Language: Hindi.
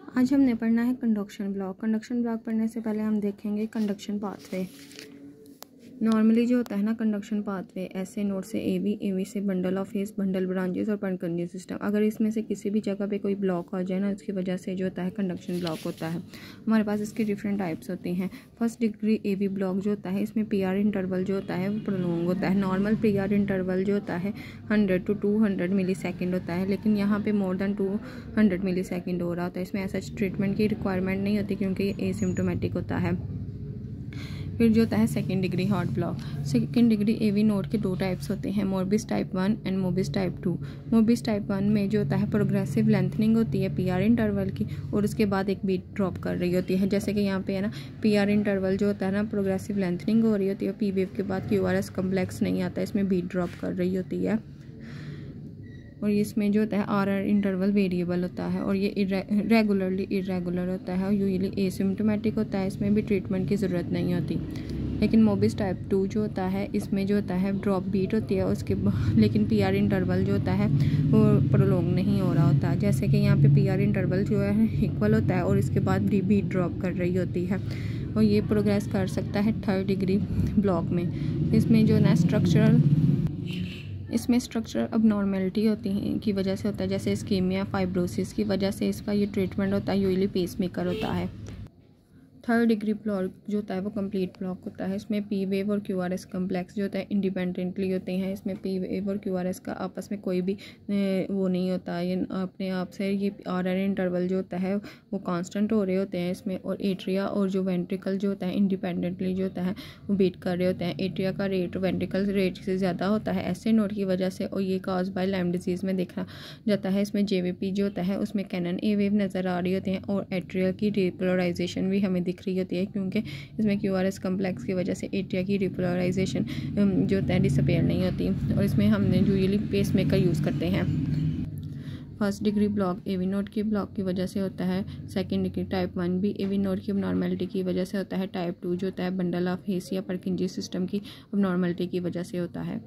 आज हमने पढ़ना है कंडक्शन ब्लॉक। कंडक्शन ब्लॉक पढ़ने से पहले हम देखेंगे कंडक्शन पाथवे। नॉर्मली जो होता है ना कंडक्शन पाथवे, ऐसे नोड से एवी से bundle of face, bundle branches और पनकंजी सिस्टम, अगर इसमें से किसी भी जगह पे कोई ब्लॉक आ जाए ना, उसकी वजह से जो होता है कंडक्शन ब्लॉक होता है। हमारे पास इसकी डिफरेंट टाइप्स होती हैं। फर्स्ट डिग्री एवी ब्लॉक जो होता है, इसमें पीआर इंटरवल जो होता है वो प्रोलॉन्ग होता है। नॉर्मल पीआर इंटरवल जो होता है 100 to 200 मिली सेकेंड होता है, लेकिन यहाँ पे मोर देन 200 मिली सेकेंड हो रहा होता है। इसमें ऐसा ट्रीटमेंट की रिक्वायरमेंट नहीं होती क्योंकि ये एसिम्प्टोमेटिक होता है। फिर जो होता है second degree heart block. Second degree AV node के दो टाइप्स होते हैं, Mobitz type 1 and Mobitz type 2। Mobitz type 1 में जो होता है प्रोग्रेसिव लेंथनिंग होती है पीआर इंटरवल की, और उसके बाद एक बीट ड्रॉप कर रही होती है। जैसे कि यहाँ पे है ना, पीआर इंटरवल जो होता है ना प्रोग्रेसिव लेंथनिंग हो रही होती है, पी वेव के बाद क्यूआरएस कम्प्लेक्स नहीं आता, इसमें बीट ड्रॉप कर रही होती है। और इसमें जो होता है आरआर इंटरवल वेरिएबल होता है, और ये रेगुलरली इरेगुलर होता है और यूजुअली एसिम्प्टोमेटिक होता है। इसमें भी ट्रीटमेंट की ज़रूरत नहीं होती। लेकिन मोबिस टाइप 2 जो होता है, इसमें जो होता है ड्रॉप बीट होती है उसके लेकिन पीआर इंटरवल जो होता है वो प्रोलॉन्ग नहीं हो रहा होता। जैसे कि यहाँ पे पीआर इंटरवल जो है इक्वल होता है और इसके बाद बीट ड्रॉप कर रही होती है, और ये प्रोग्रेस कर सकता है थर्ड डिग्री ब्लॉक में। इसमें जो ना स्ट्रक्चरल अबनॉर्मेलिटी होती है की वजह से होता है, जैसे इस्कीमिया, फाइब्रोसिस की वजह से इसका ये ट्रीटमेंट होता है। यूजुअली पेसमेकर होता है। थर्ड डिग्री ब्लॉक जो होता है वो कंप्लीट ब्लॉक होता है। इसमें पी वेव और क्यूआरएस कम्प्लेक्स जो होता है इंडिपेंडेंटली होते हैं। इसमें पी वेव और क्यूआरएस का आपस में कोई भी वो नहीं होता, ये अपने आप से ये आरआर इंटरवल जो होता है वो कांस्टेंट हो रहे होते हैं इसमें। और एट्रिया और जो वेंट्रिकल जो होता है इंडिपेंडेंटली जो होता है वो बीट कर रहे होते हैं। एट्रिया का रेट वेंट्रिकल रेट से ज़्यादा होता है ऐसे नोड की वजह से, और ये काज बाय लाइम डिजीज़ में देखा जाता है। इसमें जेवीपी जो होता है उसमें कैनन ए वेव नज़र आ रही होती हैं, और एट्रिया की रिपोलराइजेशन भी हमें रही होती है, क्योंकि इसमें क्यूआरएस कम्प्लेक्स की वजह से एट्रिया की रिपोलराइजेशन जो होता है डिसअपेयर नहीं होती, और इसमें हमने यूजुअली पेसमेकर यूज़ करते हैं। First degree block AV node की ब्लॉक की वजह से होता है। सेकंड डिग्री टाइप 1 भी एवी नोड की अबनॉर्मेलिटी की वजह से होता है। टाइप 2 जो होता है बंडल ऑफ हेस या परकिंजी सिस्टम की अबनॉर्मेलिटी की वजह से होता है।